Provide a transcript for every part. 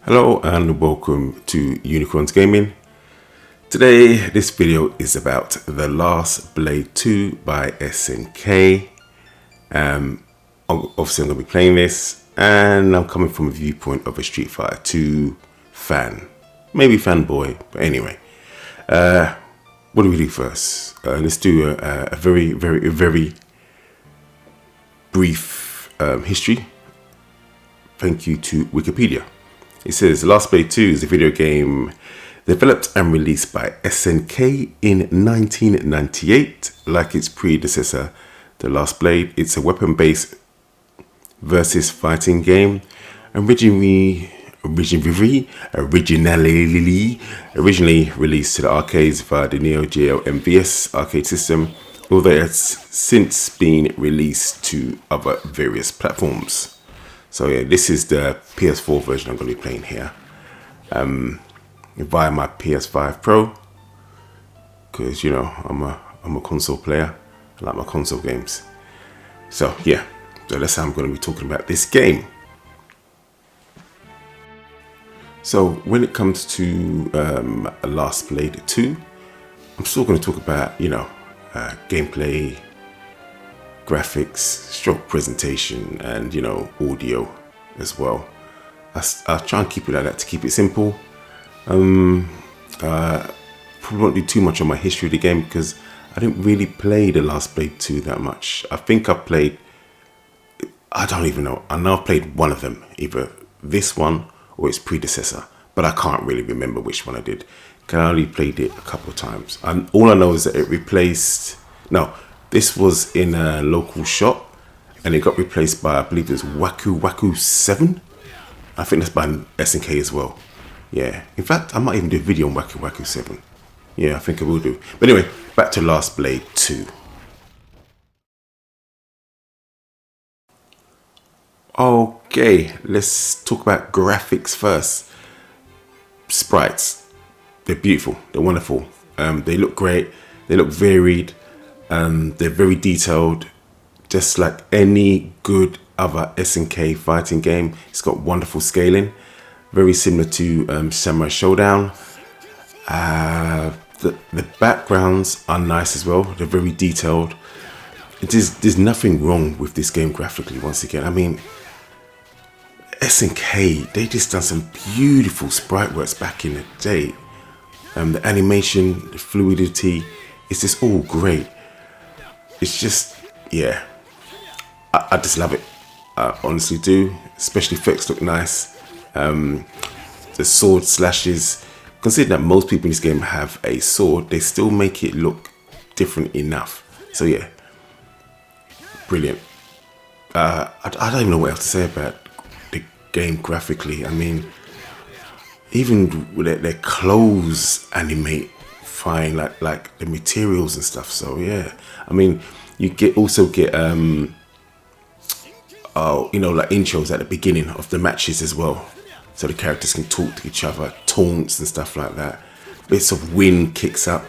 Hello and welcome to Unikron's Gaming. Today this video is about The Last Blade 2 by SNK. Obviously I'm going to be playing this and I'm coming from a viewpoint of a Street Fighter 2 fan. Maybe fanboy, but anyway. What do we do first? Let's do a very brief history. Thank you to Wikipedia. It says The Last Blade 2 is a video game developed and released by SNK in 1998. Like its predecessor, The Last Blade, it's a weapon-based versus fighting game. Originally released to the arcades via the neogeo MVS arcade system, although it has since been released to other various platforms. So yeah, this is the PS4 version I'm going to be playing here via my PS5 Pro, because you know I'm a console player. I like my console games. So yeah, so that's how I'm going to be talking about this game. So when it comes to Last Blade 2, I'm still going to talk about gameplay, graphics, stroke presentation, and audio as well. I'll try and keep it like that to keep it simple. Probably won't do too much on my history of the game because I didn't really play The Last Blade 2 that much. I think I've played, I don't even know. I know I've played one of them, either this one or its predecessor, but I can't really remember which one I did. I only played it a couple of times. And all I know is that it replaced, this was in a local shop and it got replaced by, I believe it was Waku 7. I think that's by SNK as well. Yeah, in fact, I might even do a video on Waku 7. Yeah, I think I will do. But anyway, back to Last Blade 2. Okay, let's talk about graphics first. Sprites, they're beautiful, they're wonderful. They look great, they look varied. They're very detailed, just like any good other SNK fighting game. It's got wonderful scaling, very similar to Samurai Showdown. The backgrounds are nice as well. They're very detailed. There's nothing wrong with this game graphically. Once again, I mean, SNK, they just done some beautiful sprite works back in the day. The animation, the fluidity, it's just all great. It's just, yeah, I just love it. I honestly do. Especially effects look nice. The sword slashes, considering that most people in this game have a sword, they still make it look different enough. So yeah, brilliant. I don't even know what else to say about the game graphically. I mean, even their clothes animate fine, like the materials and stuff. So yeah, I mean, you also get like intros at the beginning of the matches as well, so the characters can talk to each other, taunts and stuff like that. Bits of wind kicks up.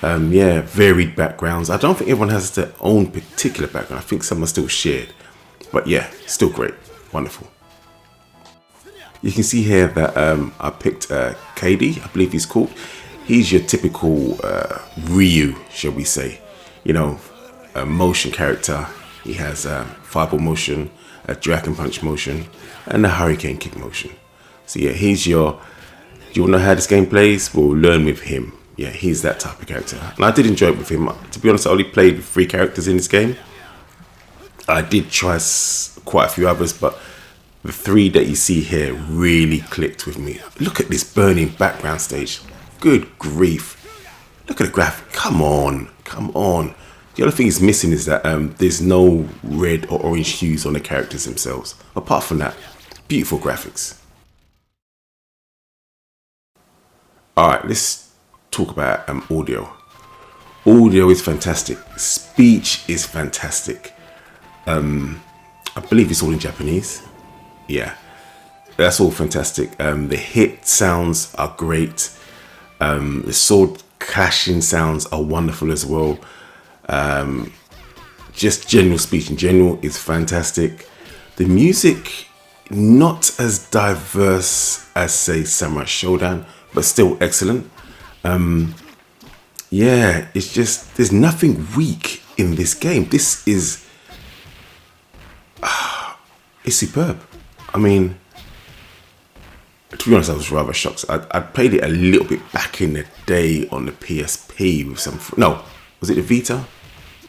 Yeah, varied backgrounds. I don't think everyone has their own particular background. I think some are still shared, but yeah, still great, wonderful. You can see here that I picked KD, I believe he's called. He's your typical Ryu, shall we say. A motion character. He has fireball motion, a dragon punch motion, and a hurricane kick motion. So yeah, he's your, do you want to know how this game plays? We'll learn with him. Yeah, he's that type of character. And I did enjoy it with him. To be honest, I only played 3 characters in this game. I did try quite a few others, but the 3 that you see here really clicked with me. Look at this burning background stage. Good grief. Look at the graphic. Come on. The other thing is missing is that there's no red or orange hues on the characters themselves. Apart from that, beautiful graphics. Alright, let's talk about audio. Audio is fantastic. Speech is fantastic. I believe it's all in Japanese. Yeah, that's all fantastic. The hit sounds are great. The sword clashing sounds are wonderful as well. Just general speech in general is fantastic. The music not as diverse as, say, Samurai Showdown, but still excellent. Yeah, it's just, there's nothing weak in this game. This is, it's superb. I mean, to be honest, I was rather shocked. I played it a little bit back in the day on the PSP with some, no, was it the Vita?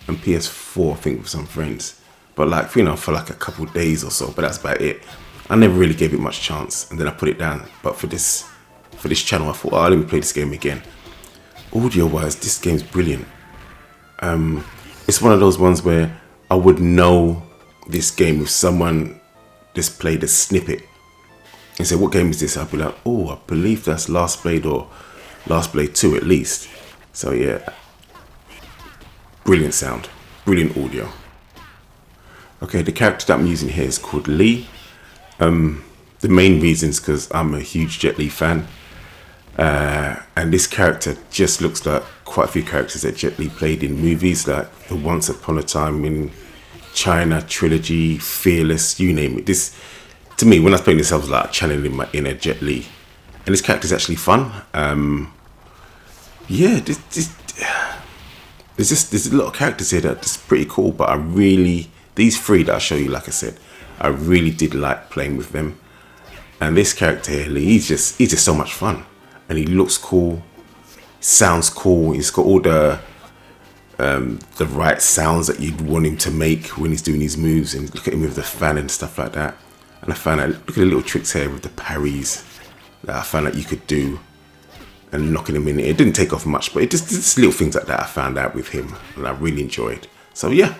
And PS4, I think, with some friends. But like, you know, for like a couple of days or so, but that's about it. I never really gave it much chance, and then I put it down. But for this channel, I thought, oh, let me play this game again. Audio-wise, this game's brilliant. It's one of those ones where I would know this game if someone just played a snippet and say, what game is this? I'd be like, oh, I believe that's Last Blade or Last Blade 2 at least. So yeah, brilliant sound, brilliant audio. Okay, the character that I'm using here is called Lee. The main reason is because I'm a huge Jet Li fan. And this character just looks like quite a few characters that Jet Li played in movies, like the Once Upon a Time in China trilogy, Fearless, you name it. This, to me, when I was playing this, I was like channeling my inner Jet Li. And this character is actually fun. Yeah, there's a lot of characters here that's pretty cool, but I really, these three that I'll show you, like I said, I really did like playing with them. And this character here, Lee, he's just so much fun. And he looks cool, sounds cool. He's got all the right sounds that you'd want him to make when he's doing his moves. And look at him with the fan and stuff like that. And I found out, look at the little tricks here with the parries that I found out you could do and knocking him in. It didn't take off much, but it just little things like that I found out with him and I really enjoyed. So yeah,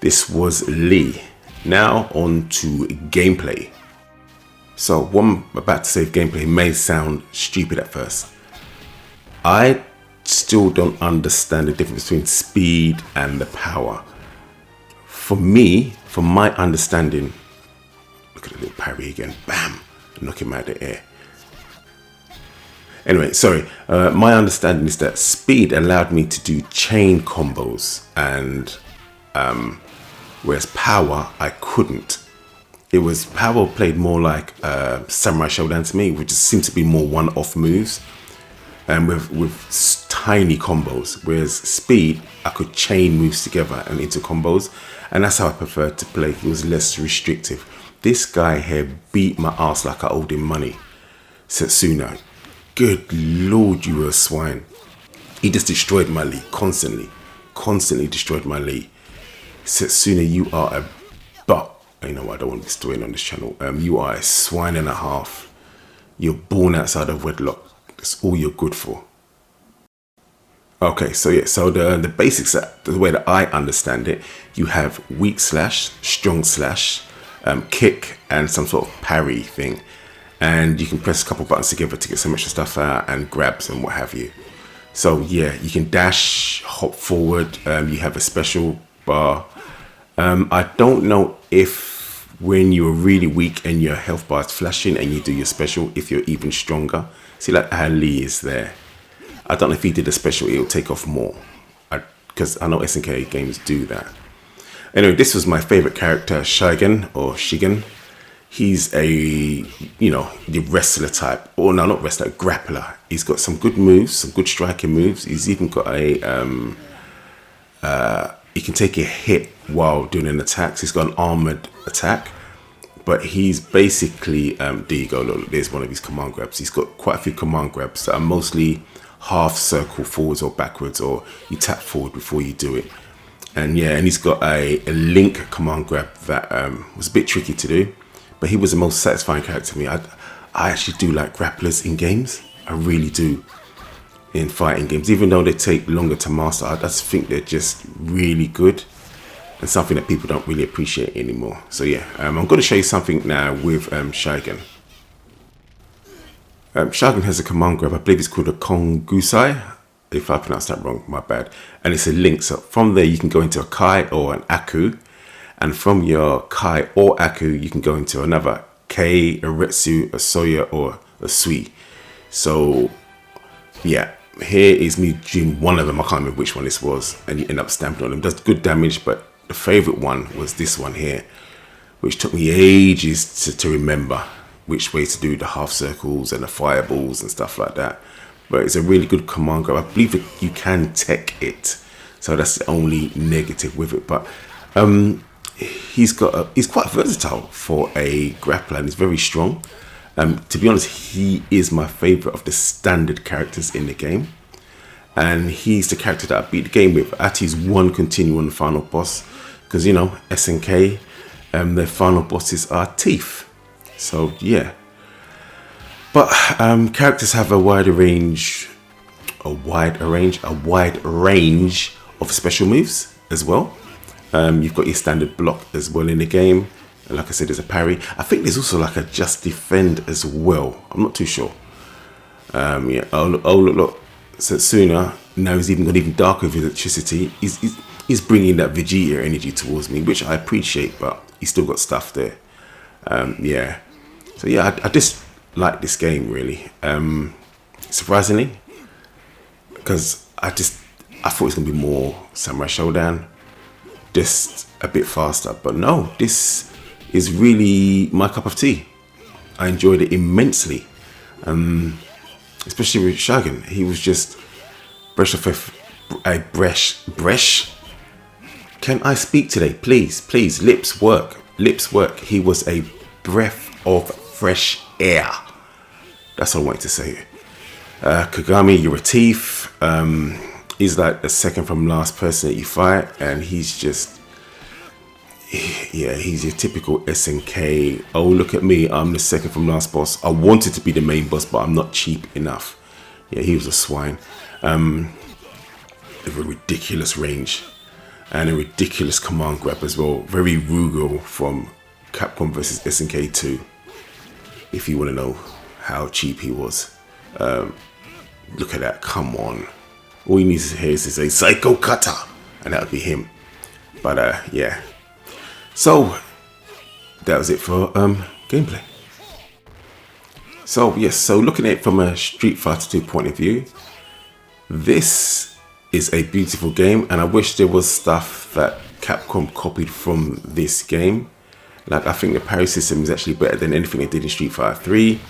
this was Lee. Now on to gameplay. So what I'm about to say of gameplay may sound stupid at first. I still don't understand the difference between speed and the power. For me, from my understanding, look at the little parry again, bam, knock him out of the air. Anyway, sorry, my understanding is that speed allowed me to do chain combos, and whereas power, I couldn't. It was, power played more like Samurai Showdown to me, which just seemed to be more one-off moves and with tiny combos. Whereas speed, I could chain moves together and into combos, and that's how I preferred to play. It was less restrictive. This guy here beat my ass like I owed him money. Setsuna, good lord, you were a swine. He just destroyed my Lee constantly destroyed my Lee. Setsuna, you are a butt. You know what, I don't want to be storing on this channel. You are a swine and a half. You're born outside of wedlock. That's all you're good for. Okay, so yeah, so the basics, the way that I understand it, you have weak slash, strong slash, kick, and some sort of parry thing. And you can press a couple buttons together to get some extra stuff out and grabs and what have you. So yeah, you can dash, hop forward, you have a special bar. I don't know if when you're really weak and your health bar is flashing and you do your special, if you're even stronger. See, like how Lee is there. I don't know if he did a special, it'll take off more. Because I know SNK games do that. Anyway, this was my favorite character, Shigen or Shigen. He's a, you know, the wrestler type. Or no, not wrestler, grappler. He's got some good moves, some good striking moves. He's even got a, he can take a hit while doing an attack. So he's got an armored attack. But he's basically, there you go, look, there's one of his command grabs. He's got quite a few command grabs that are mostly half circle forwards or backwards, or you tap forward before you do it. And yeah, and he's got a link command grab that was a bit tricky to do, but he was the most satisfying character to me. I actually do like grapplers in games. I really do, in fighting games. Even though they take longer to master, I just think they're just really good. And something that people don't really appreciate anymore. So yeah, I'm going to show you something now with Shigen. Shigen has a command grab, I believe it's called a Kongusai. If I pronounced that wrong, my bad. And it's a link, so from there you can go into a Kai or an Aku. And from your Kai or Aku, you can go into another Kei, a Retsu, a Soya, or a Sui. So yeah, here is me doing one of them. I can't remember which one this was. And you end up stamping on them. Does good damage, but the favorite one was this one here, which took me ages to remember which way to do the half circles and the fireballs and stuff like that. But it's a really good command grab. I believe that you can tech it, so that's the only negative with it. But he's quite versatile for a grappler, and he's very strong. To be honest, he is my favorite of the standard characters in the game, and he's the character that I beat the game with at his one continue on the final boss, because you know SNK, their final bosses are teeth. So yeah, but characters have a wide range of special moves as well. You've got your standard block as well in the game, and like I said, there's a parry. I think there's also like a just defend as well. I'm not too sure. Yeah. Oh look, Setsuna now he's even got even darker with electricity. He's bringing that Vegeta energy towards me, which I appreciate, but he's still got stuff there. Yeah. So yeah, I just like this game really. Surprisingly, because I thought it was gonna be more Samurai Showdown, just a bit faster. But no, this is really my cup of tea. I enjoyed it immensely, especially with Shagan. He was just bresh. Can I speak today, please? Lips work. He was a breath of fresh air. That's all I wanted to say. Kagami, you're a thief. He's like the second from last person that you fight, and he's just, yeah, he's your typical SNK. Oh, look at me, I'm the second from last boss. I wanted to be the main boss, but I'm not cheap enough. Yeah, he was a swine. With a ridiculous range and a ridiculous command grab as well. Very Rugal from Capcom vs SNK 2. If you want to know how cheap he was. Look at that, come on. All he needs to hear is to say Psycho Kata, and that would be him. But yeah. So that was it for gameplay. So yes, so looking at it from a Street Fighter 2 point of view, this is a beautiful game, and I wish there was stuff that Capcom copied from this game. Like, I think the parry system is actually better than anything they did in Street Fighter 3.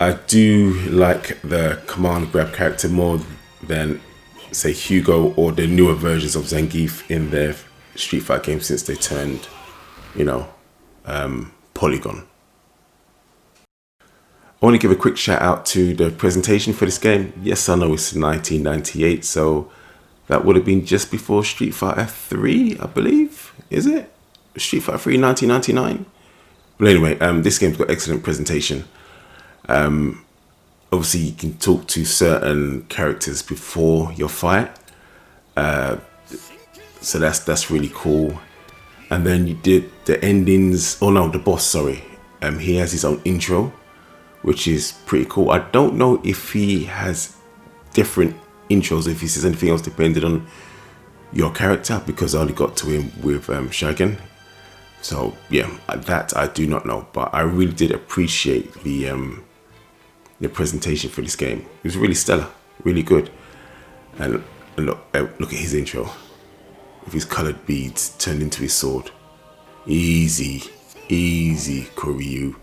I do like the command grab character more than, say, Hugo or the newer versions of Zangief in their Street Fighter games since they turned, you know, polygon. I want to give a quick shout out to the presentation for this game. Yes, I know it's 1998, so that would have been just before Street Fighter 3, I believe. Is it? Street Fighter 3, 1999? But anyway, this game's got excellent presentation. Obviously, you can talk to certain characters before your fight. So that's really cool. And then you did the endings. Oh no, the boss, sorry. He has his own intro, which is pretty cool. I don't know if he has different intros, if he says anything else depending on your character, because I only got to him with Shagan. So yeah, that I do not know, but I really did appreciate the presentation for this game. It was really stellar, really good. And look at his intro with his colored beads turned into his sword. Easy Koryu.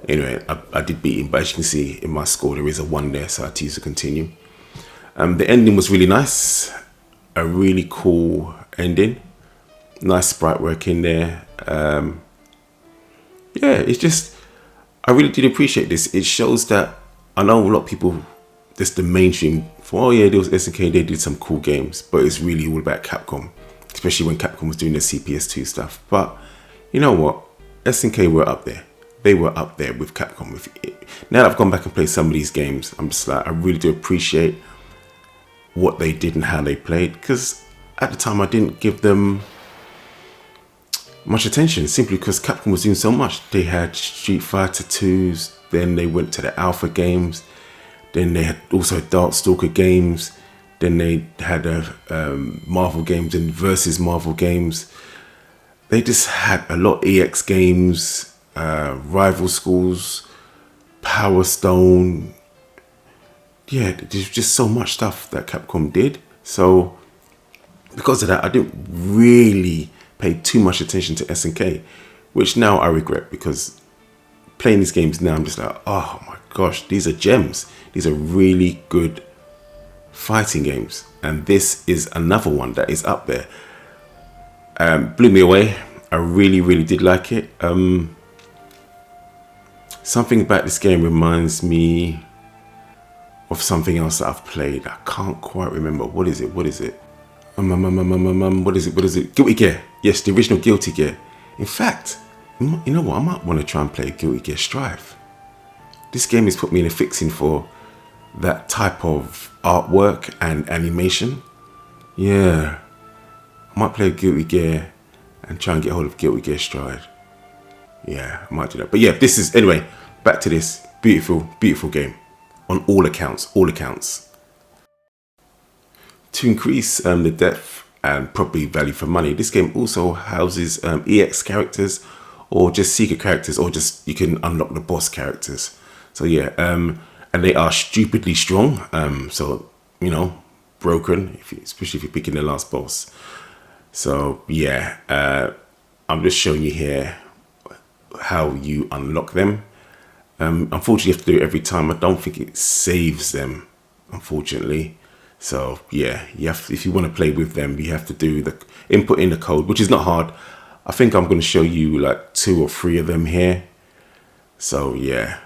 Anyway, I did beat him, but as you can see in my score, there is a 1 there, so I had to use to continue. The ending was really nice, a really cool ending. Nice sprite work in there. Yeah, it's just, I really did appreciate this. It shows that, I know a lot of people, just the mainstream, for, oh yeah, there was SNK, they did some cool games, but it's really all about Capcom, especially when Capcom was doing the CPS2 stuff. But you know what? SNK were up there. They were up there with Capcom. Now that I've gone back and played some of these games, I'm just like, I really do appreciate what they did and how they played, because at the time I didn't give them much attention, simply because Capcom was doing so much. They had Street Fighter 2s, then they went to the Alpha games, then they had also Darkstalker games, then they had Marvel games and versus Marvel games. They just had a lot of EX games, Rival Schools, Power Stone. Yeah, there's just so much stuff that Capcom did. So because of that, I didn't really paid too much attention to SNK, which now I regret, because playing these games now, I'm just like, oh my gosh, these are gems. These are really good fighting games. And this is another one that is up there. Blew me away. I really did like it. Something about this game reminds me of something else that I've played. I can't quite remember. What is it? What is it? What is it? What is it? Guilty Gear. Yes, the original Guilty Gear. In fact, you know what? I might want to try and play Guilty Gear Strive. This game has put me in a fixing for that type of artwork and animation. Yeah. I might play Guilty Gear and try and get hold of Guilty Gear Strive. Yeah, I might do that. But yeah, this is, anyway, back to this. Beautiful game. On all accounts, To increase the depth and probably value for money, this game also houses EX characters, or just secret characters, or just you can unlock the boss characters. So yeah, and they are stupidly strong. So, you know, broken, especially if you're picking the last boss. So yeah, I'm just showing you here how you unlock them. Unfortunately, you have to do it every time. I don't think it saves them, unfortunately. So yeah, you have to, if you want to play with them, you have to do the input in the code, which is not hard. I think I'm going to show you like 2 or 3 of them here. So yeah,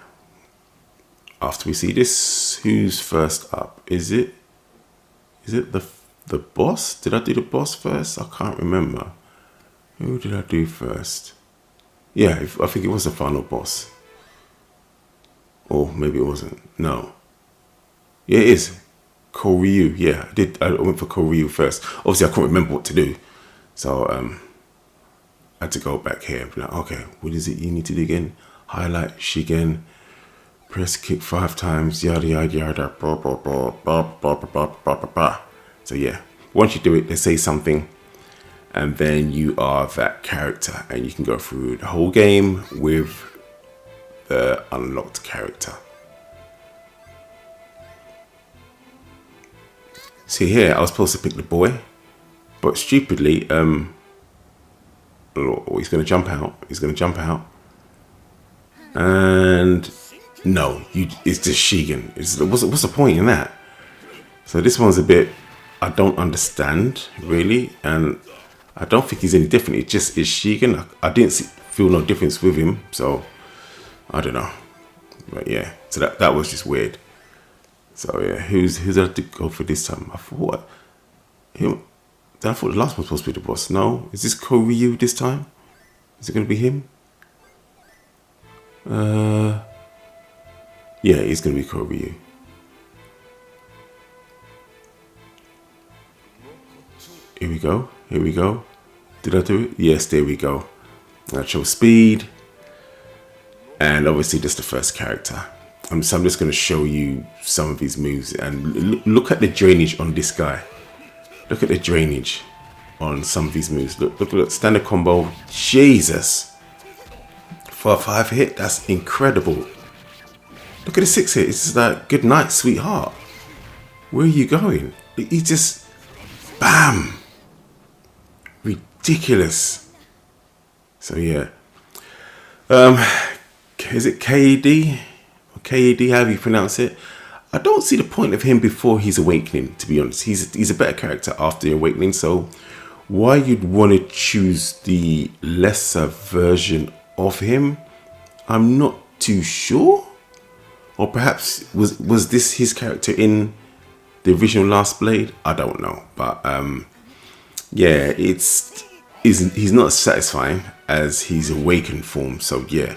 after we see this, who's first up? Is it the boss? Did I do the boss first? I can't remember. Who did I do first? Yeah, I think it was the final boss. Or maybe it wasn't. No. Yeah, it is. Koryu. Yeah, I went for Koryu first. Obviously, I couldn't remember what to do. So, I had to go back here and be like, okay, what is it you need to do again? Highlight Shigen. Press kick 5 times. Yada, yada, yada. Blah, blah, blah, blah, blah, blah, blah, blah, blah. So, yeah. Once you do it, they say something. And then you are that character. And you can go through the whole game with the unlocked character. See here, I was supposed to pick the boy, but stupidly, he's going to jump out. He's going to jump out, and no, it's just Shigen. What's the point in that? So this one's a bit, I don't understand really, and I don't think he's any different. It just is Shigen. I didn't feel no difference with him, so I don't know. But yeah, so that was just weird. So yeah, who's I to go for this time? I thought him. I thought the last one was supposed to be the boss. No, is this Koryu this time? Is it going to be him? Yeah, it's going to be Koryu. Here we go. Here we go. Did I do it? Yes, there we go. Natural speed. And obviously just the first character. So I'm just going to show you some of his moves. And look at the drainage on this guy. Look at the drainage on some of his moves. Look, standard combo. Jesus. For a 5 hit, that's incredible. Look at the 6 hit. It's just like, good night, sweetheart. Where are you going? He just, bam. Ridiculous. So yeah. Is it KD? Or KD, however you pronounce it? I don't see the point of him before his awakening, to be honest. He's a better character after the awakening, so why you'd want to choose the lesser version of him, I'm not too sure. Or perhaps was this his character in the original Last Blade? I don't know, but yeah, he's not as satisfying as his awakened form. So yeah,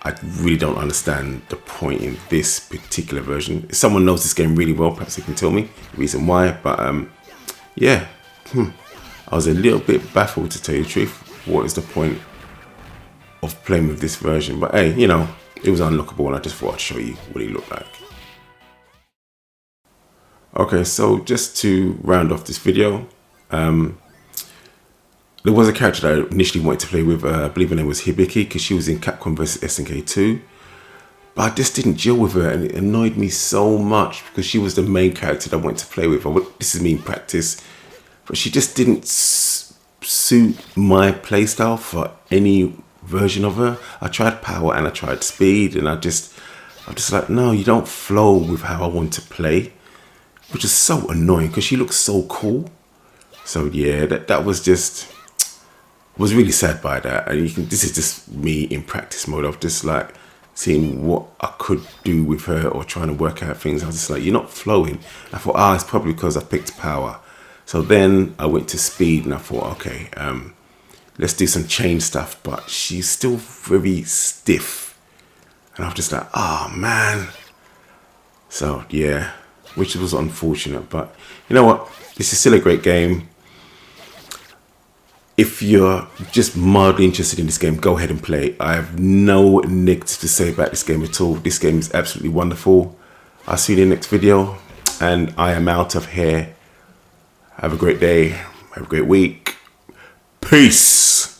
I really don't understand the point in this particular version. If someone knows this game really well, perhaps they can tell me the reason why. But yeah, I was a little bit baffled, to tell you the truth. What is the point of playing with this version? But hey, you know, it was unlockable, and I just thought I'd show you what he looked like. Okay, so just to round off this video, there was a character that I initially wanted to play with. I believe her name was Hibiki, because she was in Capcom vs SNK 2. But I just didn't gel with her, and it annoyed me so much because she was the main character that I wanted to play with. This is me in practice. But she just didn't suit my playstyle for any version of her. I tried power and I tried speed, and I'm just like, no, you don't flow with how I want to play, which is so annoying because she looks so cool. So yeah, that was just, was really sad by that. And this is just me in practice mode of just like seeing what I could do with her or trying to work out things. I was just like, you're not flowing. I thought, it's probably because I picked power. So then I went to speed and I thought, okay, let's do some chain stuff, but she's still very stiff. And I was just like, oh man. So yeah, which was unfortunate, but you know what? This is still a great game. If you're just mildly interested in this game, go ahead and play. I have no negative to say about this game at all. This game is absolutely wonderful. I'll see you in the next video, and I am out of here. Have a great day. Have a great week. Peace.